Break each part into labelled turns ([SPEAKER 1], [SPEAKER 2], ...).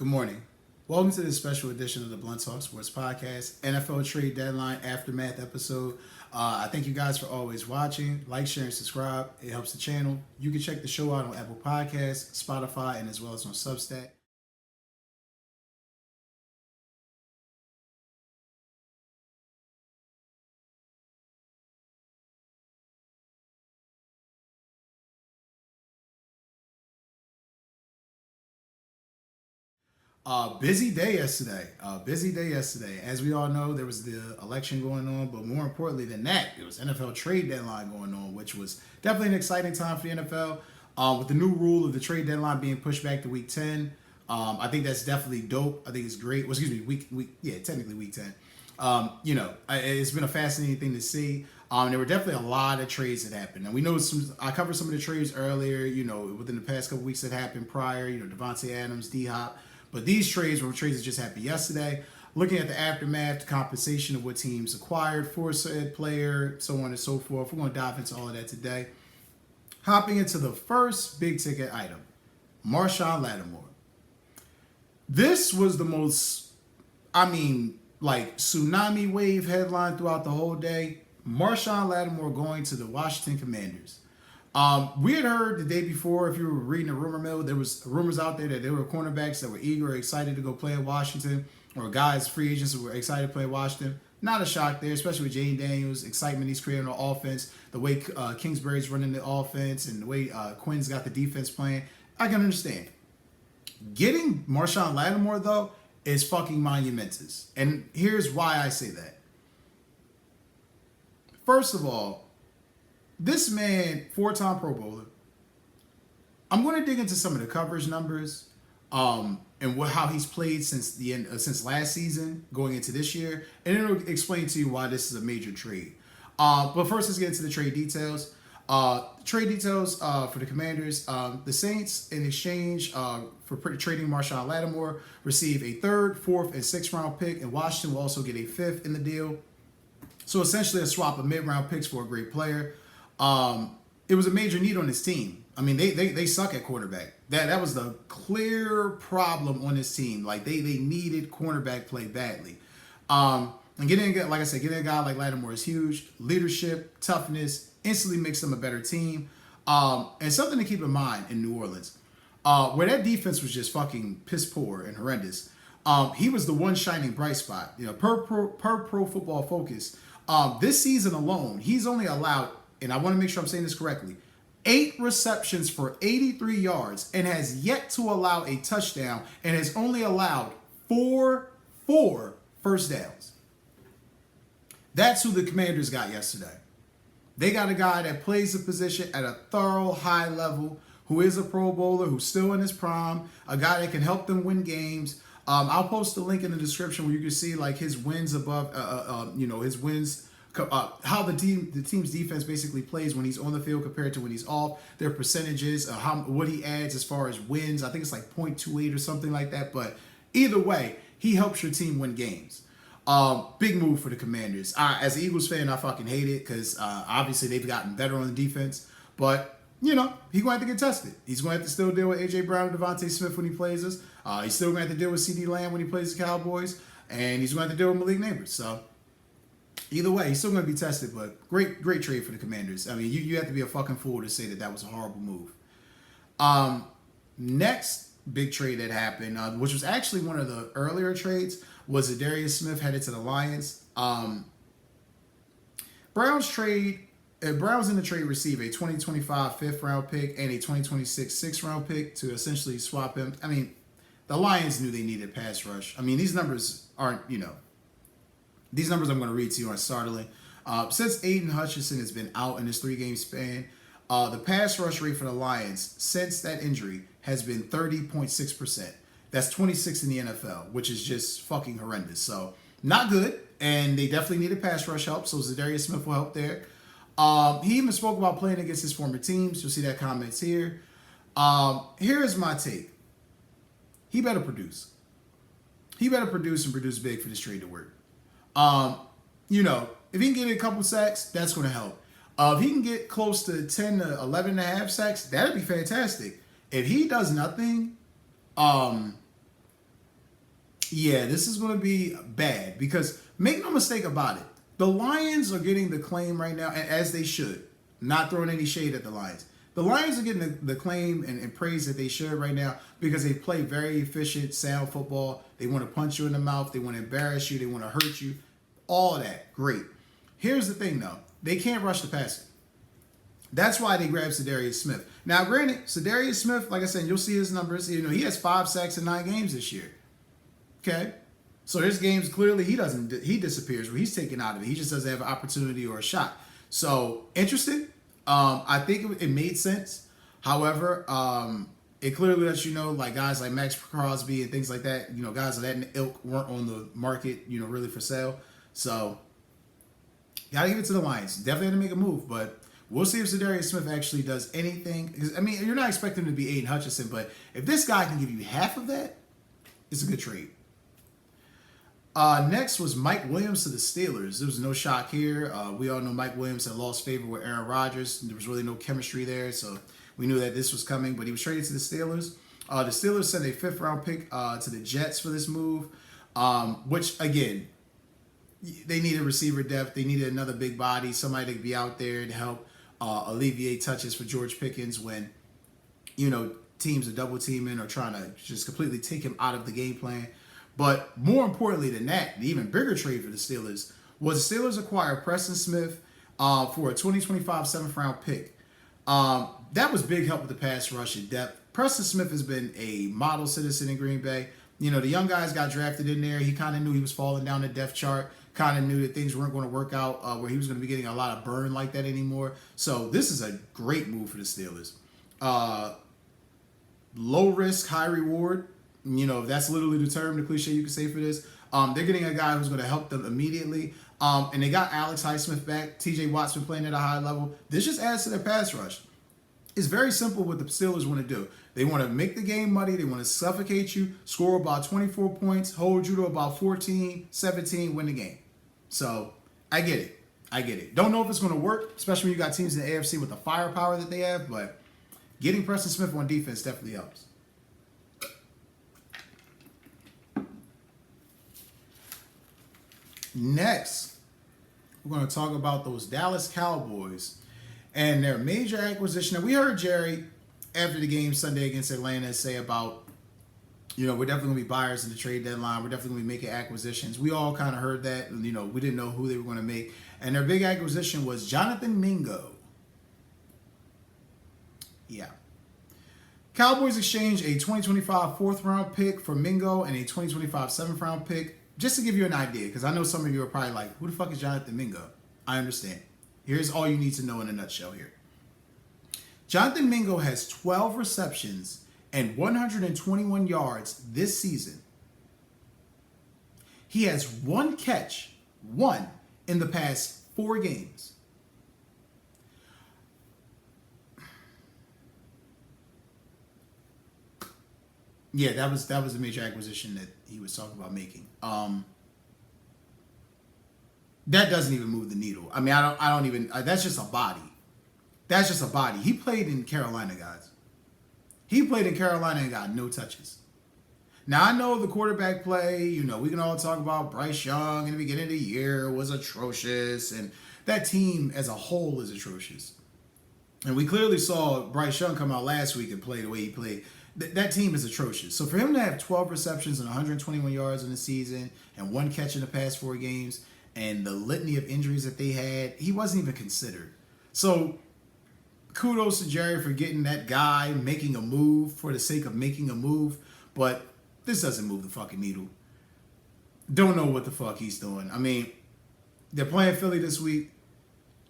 [SPEAKER 1] Good morning. Welcome to this special edition of the Blunt Talk Sports Podcast, NFL Trade Deadline Aftermath episode. I thank you guys for always watching. Like, share, and subscribe. It helps the channel. You can check the show out on Apple Podcasts, Spotify, and as well as on Substack. Busy day yesterday. As we all know, there was the election going on, but more importantly than that, it was NFL trade deadline going on, which was definitely an exciting time for the NFL. With the new rule of the trade deadline being pushed back to week 10, I think that's definitely dope. I think it's great. Well, excuse me, technically week 10. It's been a fascinating thing to see. There were definitely a lot of trades that happened. And we know I covered some of the trades earlier, within the past couple weeks that happened prior, Devontae Adams, D-Hop. But these trades were trades that just happened yesterday. Looking at the aftermath, the compensation of what teams acquired for said player, so on and so forth. We're going to dive into all of that today. Hopping into the first big ticket item, Marshon Lattimore. This was the most, tsunami wave headline throughout the whole day. Marshon Lattimore going to the Washington Commanders. We had heard the day before, if you were reading the rumor mill, there was rumors out there that there were cornerbacks that were eager or excited to go play in Washington, or guys, free agents who were excited to play in Washington. Not a shock there, especially with Jane Daniels, excitement he's creating on offense, the way Kingsbury's running the offense, and the way Quinn's got the defense playing. I can understand. Getting Marshon Lattimore, though, is fucking monumentous. And here's why I say that. First of all, this man, 4-time Pro Bowler. I'm going to dig into some of the coverage numbers, and how he's played since last season, going into this year, and then it'll explain to you why this is a major trade. But first, let's get into the trade details. For the Commanders, the Saints, in exchange for trading Marshon Lattimore, receive a 3rd, 4th, and 6th round pick, and Washington will also get a 5th in the deal. So essentially, a swap of mid-round picks for a great player. It was a major need on his team. I mean, they suck at quarterback. That was the clear problem on this team. Like they needed cornerback play badly. And getting a guy like Lattimore is huge. Leadership, toughness, instantly makes them a better team. And something to keep in mind in New Orleans, where that defense was just fucking piss poor and horrendous. He was the one shining bright spot. Per Pro Football Focus, this season alone, he's only allowed, and I want to make sure I'm saying this correctly, 8 receptions for 83 yards and has yet to allow a touchdown and has only allowed four first downs. That's who the Commanders got yesterday. They got a guy that plays the position at a thorough high level, who is a Pro Bowler, who's still in his prime, a guy that can help them win games. I'll post a link in the description where you can see like his wins above, his wins, how the team's defense basically plays when he's on the field compared to when he's off. Their percentages, what he adds as far as wins. I think it's like 0.28 or something like that. But either way, he helps your team win games. Big move for the Commanders. As an Eagles fan, I fucking hate it because obviously they've gotten better on the defense. But he's going to have to get tested. He's going to have to still deal with A.J. Brown and Devontae Smith when he plays us. He's still going to have to deal with C.D. Lamb when he plays the Cowboys. And he's going to have to deal with Malik Neighbors. So either way, he's still going to be tested. But great trade for the Commanders. I mean, you have to be a fucking fool to say that was a horrible move. Next big trade that happened, which was actually one of the earlier trades, was Zadarius Smith headed to the Lions. Browns in the trade receive a 2025 5th round pick and a 2026 6th round pick to essentially swap him. I mean, the Lions knew they needed pass rush. I mean, these numbers aren't, these numbers I'm going to read to you aren't startling. Since Aiden Hutchinson has been out in this 3-game span, the pass rush rate for the Lions since that injury has been 30.6%. That's 26th in the NFL, which is just fucking horrendous. So not good, and they definitely needed pass rush help, so Zadarius Smith will help there. He even spoke about playing against his former teams. You'll see that comments here. Here's my take. He better produce. He better produce and produce big for this trade to work. If he can get a couple sacks, that's going to help. If he can get close to 10 to 11 and a half sacks, that'd be fantastic. If he does nothing, Yeah, this is going to be bad because make no mistake about it. The Lions are getting the claim right now, and as they should. Not throwing any shade at the Lions. The Lions are getting the claim and praise that they should right now because they play very efficient, sound football. They want to punch you in the mouth. They want to embarrass you. They want to hurt you. All of that. Great. Here's the thing, though. They can't rush the passer. That's why they grabbed Zadarius Smith. Now, granted, Zadarius Smith, like I said, you'll see his numbers. You know, he has 5 sacks in 9 games this year. Okay? So there's games clearly he disappears where he's taken out of it. He just doesn't have an opportunity or a shot. So, interesting. I think it made sense. However, it clearly lets you know, like guys like Max Crosby and things like that, you know, guys of that ilk weren't on the market, you know, really for sale. So, gotta give it to the Lions. Definitely had to make a move, but we'll see if Zadarius Smith actually does anything. I mean, you're not expecting him to be Aiden Hutchinson, but if this guy can give you half of that, it's a good trade. Next was Mike Williams to the Steelers. There was no shock here. We all know Mike Williams had lost favor with Aaron Rodgers. There was really no chemistry there, so we knew that this was coming, but he was traded to the Steelers. The Steelers sent a 5th-round pick to the Jets for this move, which, again, they needed receiver depth. They needed another big body, somebody that could be out there to help alleviate touches for George Pickens when, you know, teams are double teaming or trying to just completely take him out of the game plan. But more importantly than that, the even bigger trade for the Steelers was the Steelers acquired Preston Smith for a 2025 7th-round pick. That was big help with the pass rush and depth. Preston Smith has been a model citizen in Green Bay. You know, the young guys got drafted in there. He kind of knew he was falling down the depth chart, kind of knew that things weren't going to work out where he was going to be getting a lot of burn like that anymore. So this is a great move for the Steelers. Low risk, high reward. You know, that's literally the term, the cliche you could say for this. They're getting a guy who's going to help them immediately. And they got Alex Highsmith back. TJ Watt's been playing at a high level. This just adds to their pass rush. It's very simple what the Steelers want to do. They want to make the game muddy. They want to suffocate you, score about 24 points, hold you to about 14, 17, win the game. So, I get it. Don't know if it's going to work, especially when you got teams in the AFC with the firepower that they have, but getting Preston Smith on defense definitely helps. Next, we're going to talk about those Dallas Cowboys and their major acquisition. Now, we heard Jerry after the game Sunday against Atlanta say about, you know, we're definitely going to be buyers in the trade deadline. We're definitely going to be making acquisitions. We all kind of heard that. And, you know, we didn't know who they were going to make. And their big acquisition was Jonathan Mingo. Yeah. Cowboys exchanged a 2025 4th-round pick for Mingo and a 2025 7th-round pick. Just to give you an idea, because I know some of you are probably like, who the fuck is Jonathan Mingo? I understand. Here's all you need to know in a nutshell here. Jonathan Mingo has 12 receptions and 121 yards this season. He has 1 catch, 1, in the past 4 games. Yeah, that was a major acquisition that he was talking about making. That doesn't even move the needle. I mean, I don't even. That's just a body. That's just a body. He played in Carolina, guys. He played in Carolina and got no touches. Now I know the quarterback play. You know, we can all talk about Bryce Young in the beginning of the year was atrocious, and that team as a whole is atrocious. And we clearly saw Bryce Young come out last week and play the way he played. That team is atrocious. So for him to have 12 receptions and 121 yards in the season and 1 catch in the past 4 games and the litany of injuries that they had, he wasn't even considered. So kudos to Jerry for getting that guy, making a move for the sake of making a move. But this doesn't move the fucking needle. Don't know what the fuck he's doing. I mean, they're playing Philly this week.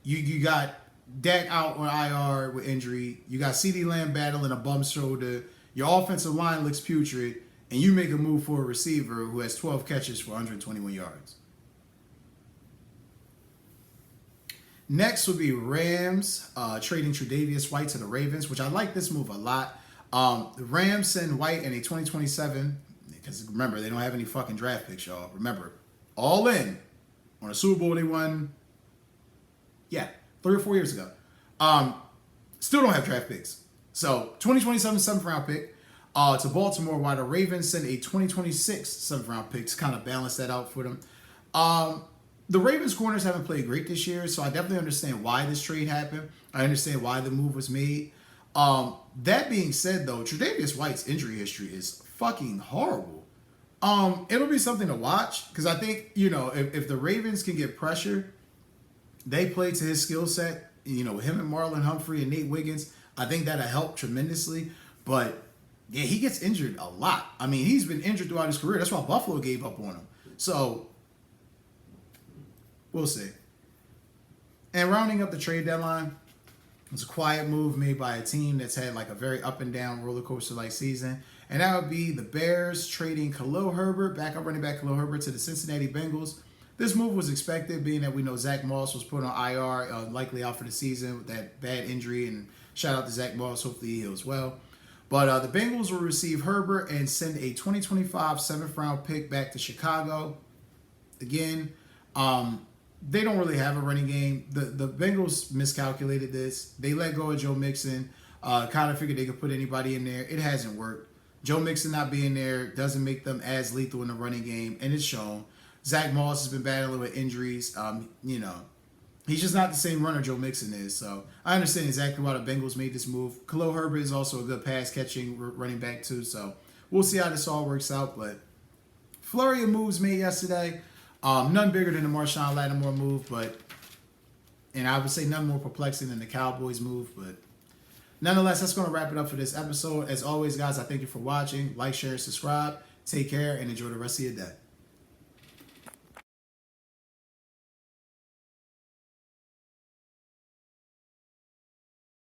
[SPEAKER 1] You got Dak out on IR with injury. You got CeeDee Lamb battling a bum shoulder. Your offensive line looks putrid, and you make a move for a receiver who has 12 catches for 121 yards. Next would be Rams trading Tre'Davious White to the Ravens, which I like this move a lot. The Rams send White in a 2027, because remember, they don't have any fucking draft picks, y'all. Remember, all in on a Super Bowl they won, 3 or 4 years ago. Still don't have draft picks. So 2027 7th round pick. to Baltimore, while the Ravens sent a 2026 7th round pick to kind of balance that out for them. The Ravens corners haven't played great this year, so I definitely understand why this trade happened. I understand why the move was made. That being said, though, Tre'Davious White's injury history is fucking horrible. It'll be something to watch because I think, if the Ravens can get pressure, they play to his skill set, him and Marlon Humphrey and Nate Wiggins, I think that'll help tremendously. But yeah, he gets injured a lot. I mean, he's been injured throughout his career. That's why Buffalo gave up on him. So we'll see. And rounding up the trade deadline, it's a quiet move made by a team that's had like a very up and down roller coaster like season. And that would be the Bears trading Khalil Herbert, backup running back Khalil Herbert, to the Cincinnati Bengals. This move was expected, being that we know Zach Moss was put on IR, likely out for the season with that bad injury. And shout out to Zach Moss, hopefully he heals well. But the Bengals will receive Herbert and send a 2025 7th round pick back to Chicago. Again, they don't really have a running game. The Bengals miscalculated this. They let go of Joe Mixon. Kind of figured they could put anybody in there. It hasn't worked. Joe Mixon not being there doesn't make them as lethal in the running game, and it's shown. Zach Moss has been battling with injuries. He's just not the same runner Joe Mixon is. So I understand exactly why the Bengals made this move. Khalil Herbert is also a good pass-catching running back too. So we'll see how this all works out. But flurry of moves made yesterday. None bigger than the Marshon Lattimore move, and I would say none more perplexing than the Cowboys move. But nonetheless, that's going to wrap it up for this episode. As always, guys, I thank you for watching. Like, share, subscribe. Take care, and enjoy the rest of your day.